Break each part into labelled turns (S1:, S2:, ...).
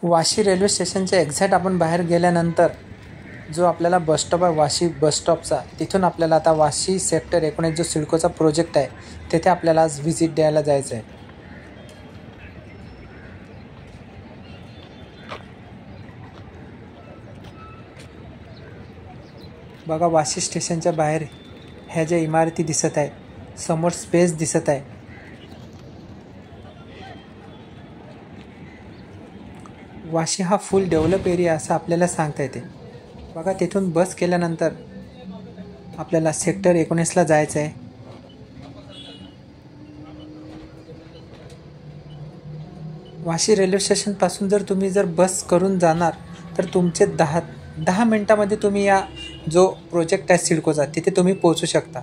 S1: Vashi railway स्टेशनच्या exact आपण बाहेर गेल्यानंतर जो आपल्याला बस स्टॉप आहे वाशी बस स्टॉपचा, तिथून आपल्याला आता वाशी सेक्टर 19 जो सिडकोचा प्रोजेक्ट आहे तिथे आपल्याला आज व्हिजिट द्यायला जायचं आहे. बघा वाशी स्टेशनच्या बाहेर ह्या ज्या इमारती दिसत आहे, समोर स्पेस दिसत आहे. वाशी हा फुल डेव्हलप एरिया असं आपल्याला सांगता येते. बघा तिथून बस केल्यानंतर आपल्याला सेक्टर 19ला जायचं आहे. वाशी रेल्वे स्टेशनपासून जर तुम्ही बस करून जाणार तर तुमचे 10 मिनटामध्ये तुम्ही या जो प्रोजेक्ट आहे सिडकोचा तिथे तुम्ही पोहोचू शकता.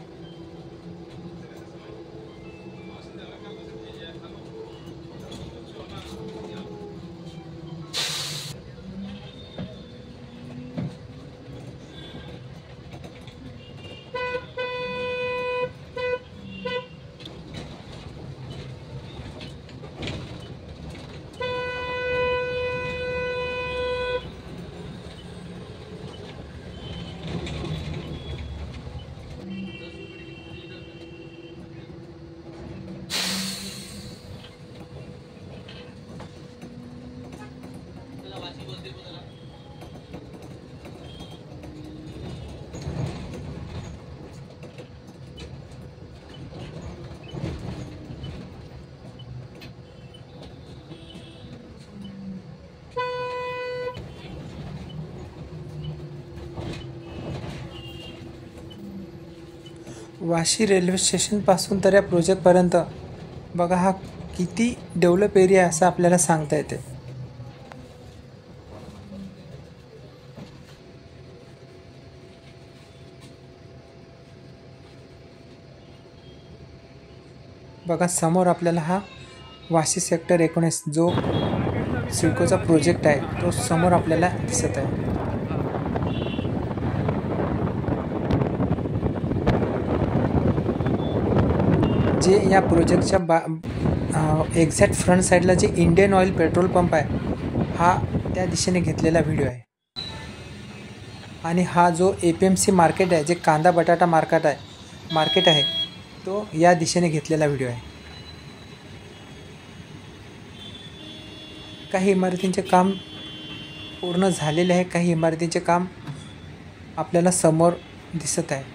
S1: वाशी रेल्वे स्टेशनपासून तर या प्रोजेक्टपर्यंत बघा हा किती डेव्हलप एरिया आहे असं आपल्याला सांगता येते. बघा समोर आपल्याला हा वाशी सेक्टर 19 जो सिडकोचा प्रोजेक्ट आहे तो समोर आपल्याला दिसत आहे. जे या प्रोजेक्टच्या एक्झॅक्ट फ्रंट साईडला जे इंडियन ऑइल पेट्रोल पंप आहे हा त्या दिशेने घेतलेला व्हिडिओ आहे. आणि हा जो APMC मार्केट आहे, जे कांदा बटाटा मार्केट आहे तो या दिशेने घेतलेला व्हिडिओ आहे. काही इमारतींचे काम पूर्ण झालेले आहे, काही इमारतींचे काम आपल्याला समोर दिसत आहे.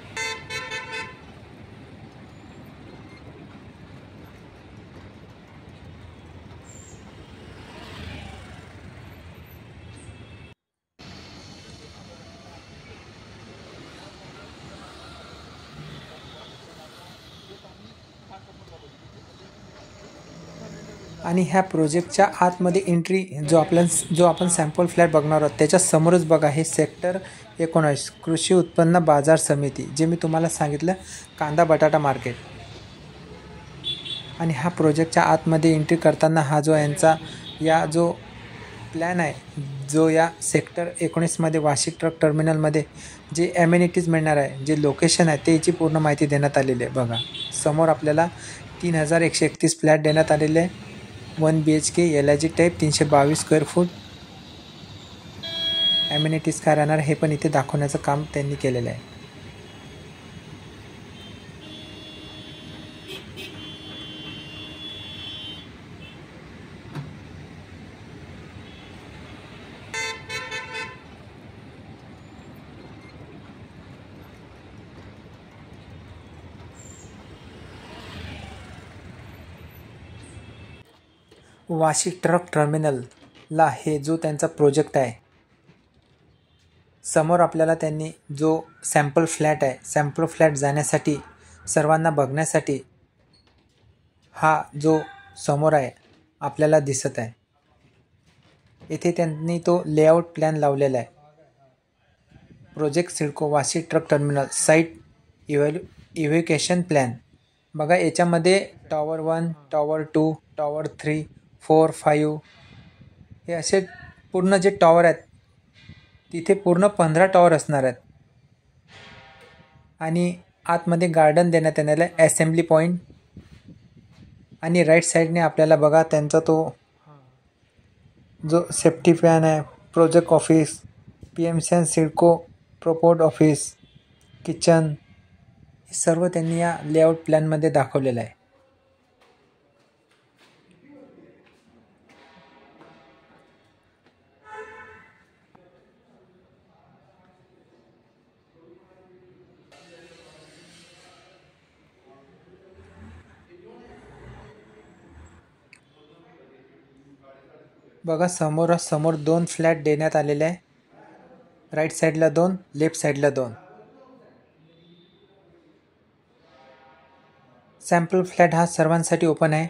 S1: आणि ह्या प्रोजेक्टच्या आतमध्ये एंट्री जो आपण सॅम्पल फ्लॅट बघणार आहोत त्याच्या समोरच बघा हे सेक्टर 19 कृषी उत्पन्न बाजार समिती, जे मी तुम्हाला सांगितलं कांदा बटाटा मार्केट. आणि ह्या प्रोजेक्टच्या आतमध्ये एंट्री करताना हा जो यांचा या जो प्लॅन आहे, जो या सेक्टर 19मध्ये वाशी ट्रक टर्मिनलमध्ये जे ॲम्युनिटीज मिळणार आहे, जे लोकेशन आहे त्याची पूर्ण माहिती देण्यात आलेली आहे. बघा समोर आपल्याला 3131 फ्लॅट देण्यात आलेले आहे. 1 BHK LIG type 322 square foot. Amenities काय राहणार हे पण इथे दाखवण्याचं काम त्यांनी केलेलं आहे. वाशी ट्रक टर्मिनलला हे जो त्यांचा प्रोजेक्ट आहे, समोर आपल्याला त्यांनी जो सॅम्पल फ्लॅट जाण्यासाठी सर्वांना बघण्यासाठी हा जो समोर आहे आपल्याला दिसत आहे. येथे त्यांनी तो लेआउट प्लॅन लावलेला आहे. Project CIDCO Vashi truck terminal site evacuation plan. बघा याच्यामध्ये टॉवर 1, टॉवर 2, टॉवर 3, 4, 5 हे असे पूर्ण जे टॉवर आहेत तिथे पूर्ण 15 टॉवर असणार आहेत. आणि आतमध्ये गार्डन देण्यात येणार आहे, असेंब्ली पॉईंट. आणि राईट साईडने आपल्याला बघा त्यांचा तो जो सेफ्टी प्लॅन आहे, project office, PMC and CIDCO प्रोपोर्ट ऑफिस, किचन, हे सर्व त्यांनी या लेआउट प्लॅनमध्ये दाखवलेलं आहे. बघा समोर 2 फ्लॅट देण्यात आलेले आहे. राईट साईडला 2, लेफ्ट साईडला 2. सॅम्पल फ्लॅट हा सर्वांसाठी ओपन आहे.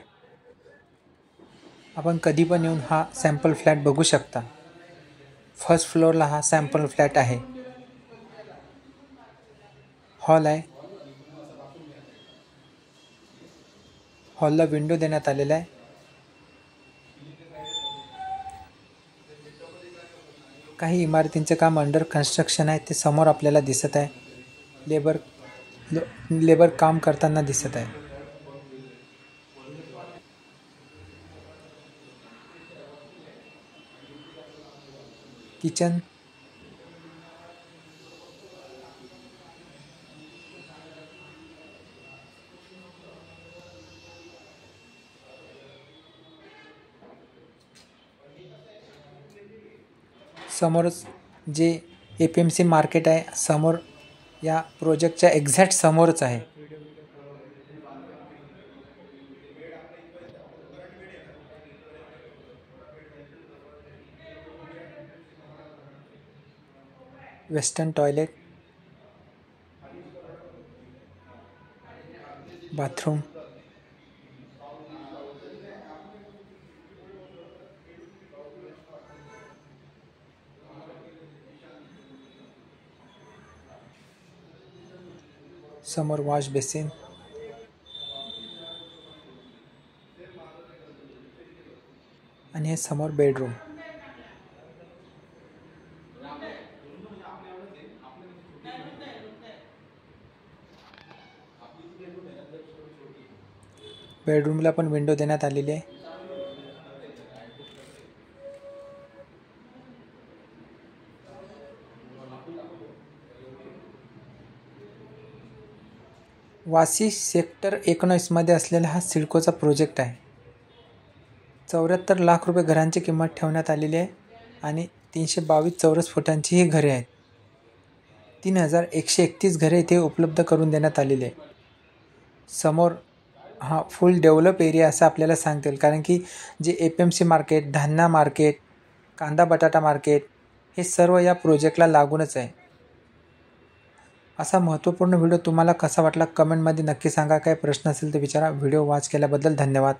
S1: आपण कधी पण येऊन हा सॅम्पल फ्लॅट बघू शकता. फर्स्ट फ्लोअरला हा सॅम्पल फ्लॅट आहे. हॉल आहे. हॉलला विंडो देण्यात आलेला आहे. काही इमारतींचे काम अंडर कन्स्ट्रक्शन आहे, ते समोर आपल्याला दिसत आहे. लेबर काम करताना दिसत आहे. किचन, समोरच जे APMC मार्केट आहे, समोर या प्रोजेक्टच्या एक्झॅक्ट समोरच आहे. वेस्टर्न टॉयलेट, बाथरूम, समोर वॉश बेसिन, आणि हे समोर बेडरूम. बेडरूमला पण विंडो देण्यात आलेली आहे. वाशी सेक्टर 19 मध्ये असलेला हा सिडकोचा प्रोजेक्ट आहे. 74 लाख रुपये घरांची किंमत ठेवण्यात आलेली आहे आणि 322 चौरस फुटांची ही घरे आहेत. 3131 घरे इथे उपलब्ध करून देण्यात आलेली आहे. समोर हा फुल डेव्हलप एरिया असं आपल्याला सांगता येईल, कारण की जे APMC मार्केट, धान्य मार्केट, कांदा बटाटा मार्केट, हे सर्व या प्रोजेक्टला लागूनच आहे. असा महत्त्वपूर्ण व्हिडिओ तुम्हाला कसा वाटला कमेंटमध्ये नक्की सांगा. काही प्रश्न असेल तर विचारा. व्हिडिओ वॉच केल्याबद्दल धन्यवाद.